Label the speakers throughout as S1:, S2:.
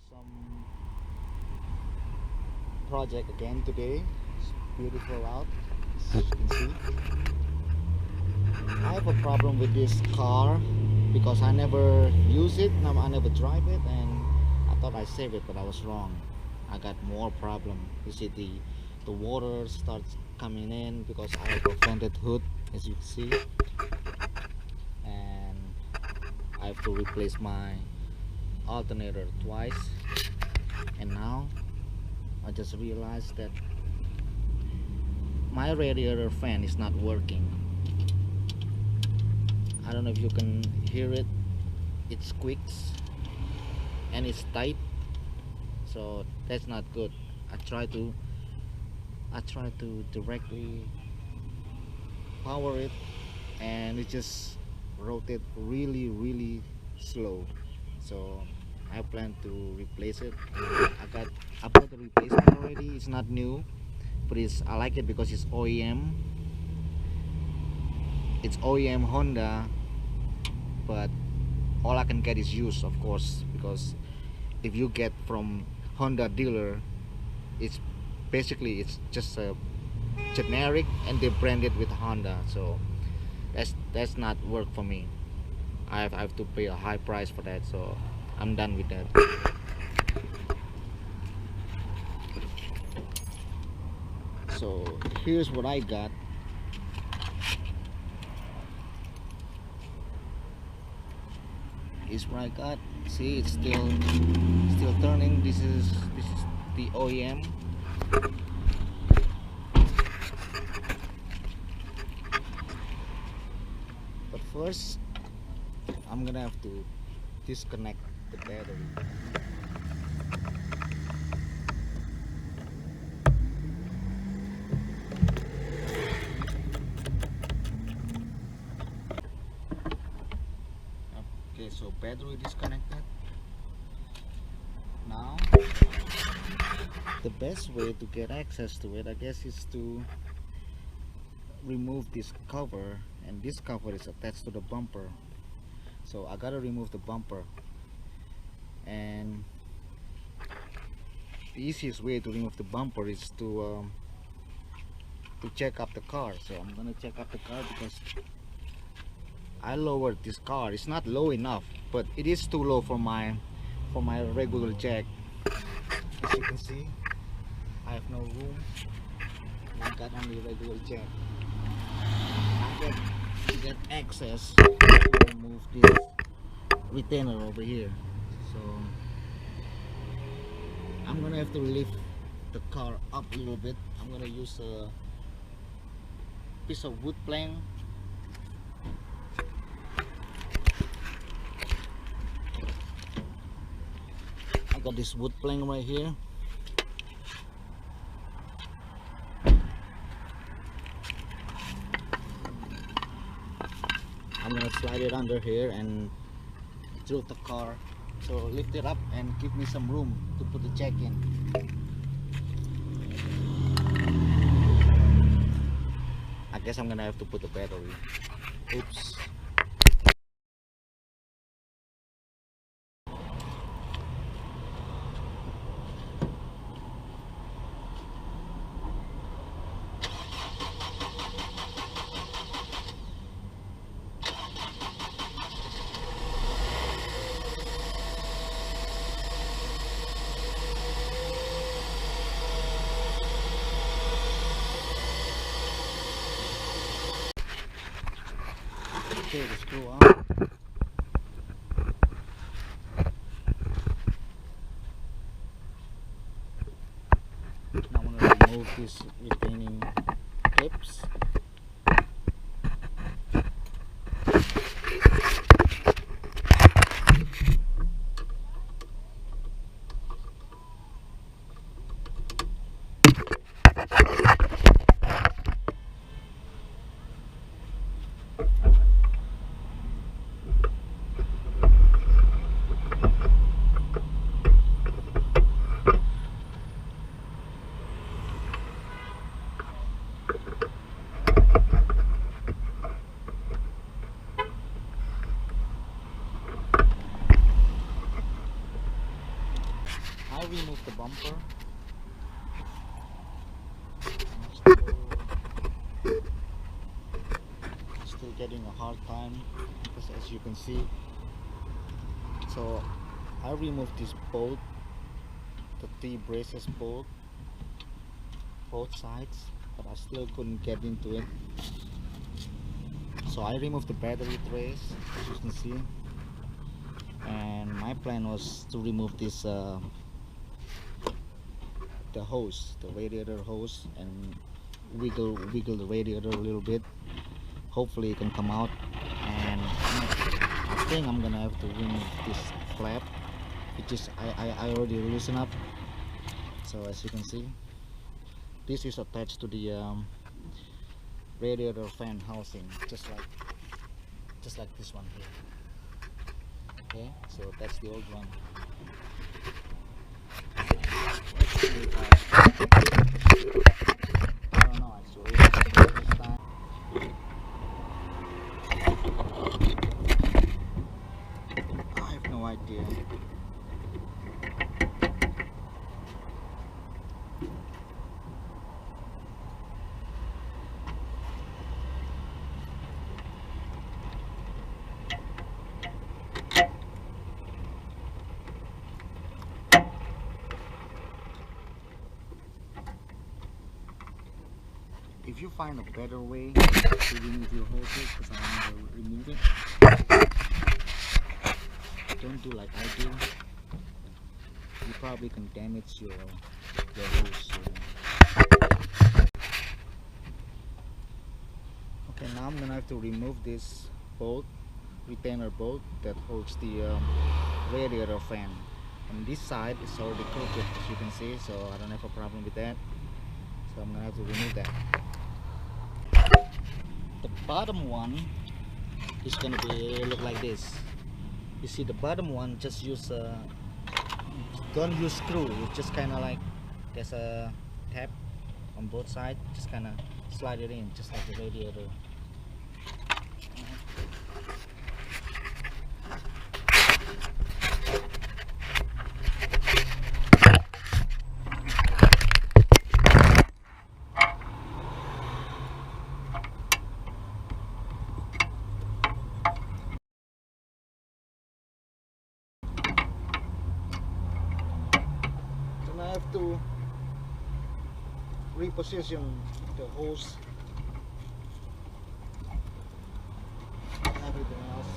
S1: some project again today. It's beautiful out, as you can see. I have a problem with this car because I never use it, I never drive it, and I thought I saved it, but I was wrong. I got more problem. You see the water starts coming in because I have a vented hood, as you can see, and I have to replace my alternator twice. And now I just realized that my radiator fan is not working. I don't know if you can hear it. It squeaks and it's tight, so that's not good. I try to directly power it, and it just rotates really slow. So I plan to replace it. I bought the replacement already. It's not new, but I like it because it's OEM. It's OEM Honda, but all I can get is used, of course, because if you get from Honda dealer, it's just a generic and they brand it with Honda, so that's not work for me. I have to pay a high price for that, so I'm done with that. So here's what I got. Is what I got. See, it's still turning. This is the OEM. But first, I'm gonna have to disconnect the battery. Okay, so battery disconnected. Now the best way to get access to it, I guess, is to remove this cover, and this cover is attached to the bumper, so I gotta remove the bumper. And the easiest way to remove the bumper is to check up the car. So I'm gonna check up the car because I lowered this car. It's not low enough, but it is too low for my regular jack. As you can see, I have no room. I got only regular jack. I get access to remove this retainer over here. So I'm gonna have to lift the car up a little bit. I'm gonna use a piece of wood plank. I got this wood plank right here. I'm gonna slide it under here and tilt the car, so lift it up and give me some room to put the jack in. I guess I'm gonna have to put the battery. Oops. Okay, the screw out. Now I'm going to remove these retaining clips. remove the bumper. Still getting a hard time because, as you can see, so I removed this bolt, the T-braces bolt, both sides, but I still couldn't get into it. So I removed the battery trays, as you can see, and my plan was to remove this the hose, the radiator hose, and wiggle the radiator a little bit. Hopefully it can come out, and I think I'm gonna have to remove this flap, which is I already loosened up. So as you can see, this is attached to the radiator fan housing, just like this one here. Okay, so that's the old one. I don't know actually. This time. I have no idea. If you find a better way to remove your hoses, because I want to remove it, don't do like I do. You probably can damage your hose. Okay, now I'm gonna have to remove this bolt, retainer bolt that holds the radiator fan. And this side is already crooked, as you can see, so I don't have a problem with that. So I'm gonna have to remove that. The bottom one is gonna be look like this. You see, the bottom one just use don't use screw. It's just kind of like there's a tab on both sides. Just kind of slide it in, just like the radiator. I have to reposition the hose and everything else.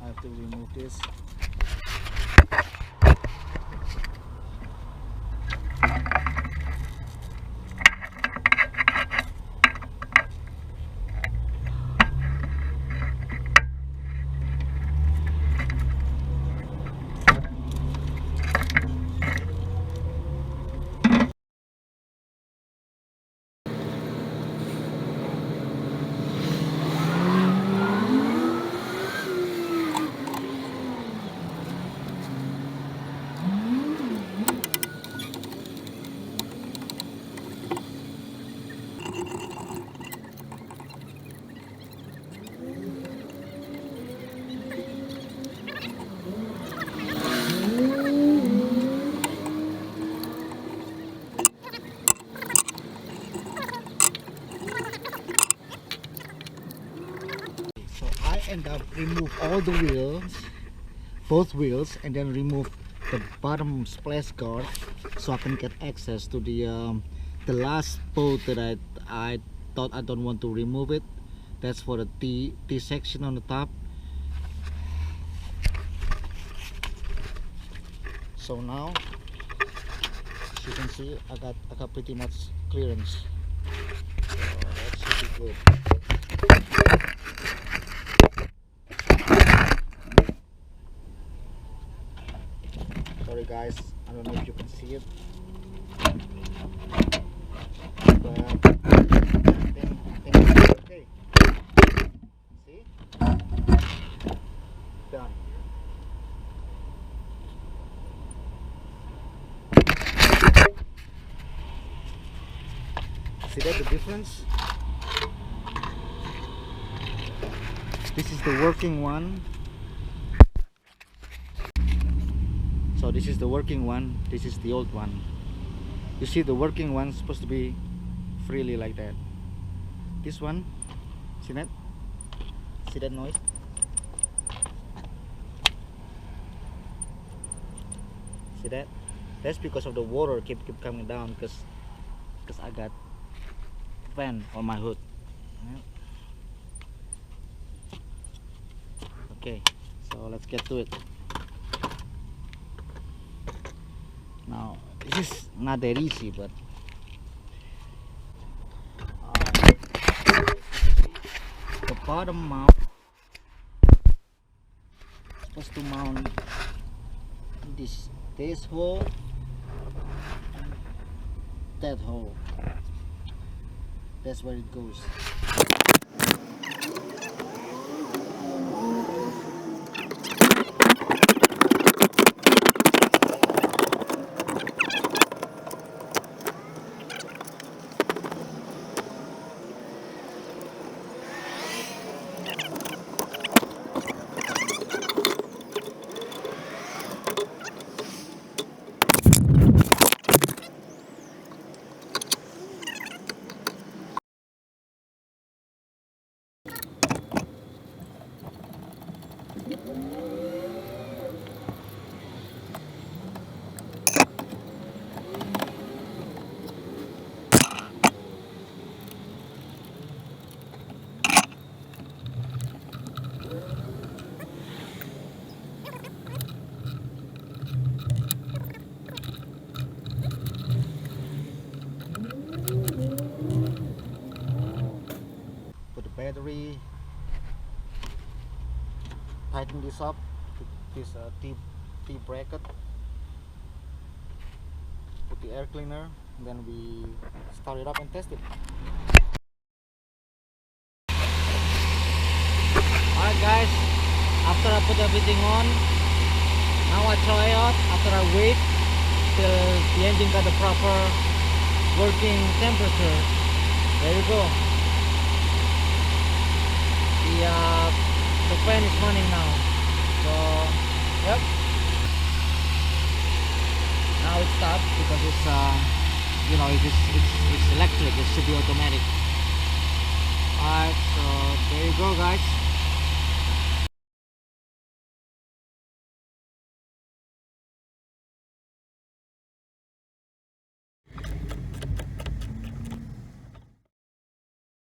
S1: I have to remove this. End up remove all the wheels, both wheels, and then remove the bottom splash guard so I can get access to the last bolt that I thought I don't want to remove it. That's for the T section on the top. So now, as you can see, I got pretty much clearance. So that should be good. Sorry guys, I don't know if you can see it, but I think it's okay. See that the difference? This is the working one. So this is the working one, this is the old one. You see the working one is supposed to be freely like that. This one, see that? See that noise? See that? That's because of the water keep coming down because I got fan on my hood. Okay, so let's get to it. Now this is not that easy, but the bottom mount is supposed to mount this hole, that hole. That's where it goes. Put the battery, tighten this up to this T bracket, put the air cleaner, and then we start it up and test it. Alright guys, after I put everything on, now I try out after I wait till the engine got the proper working temperature. There you go. The fan is running now. So yep. Now it stopped because it's you know it's electric. It should be automatic. Alright, so there you go guys.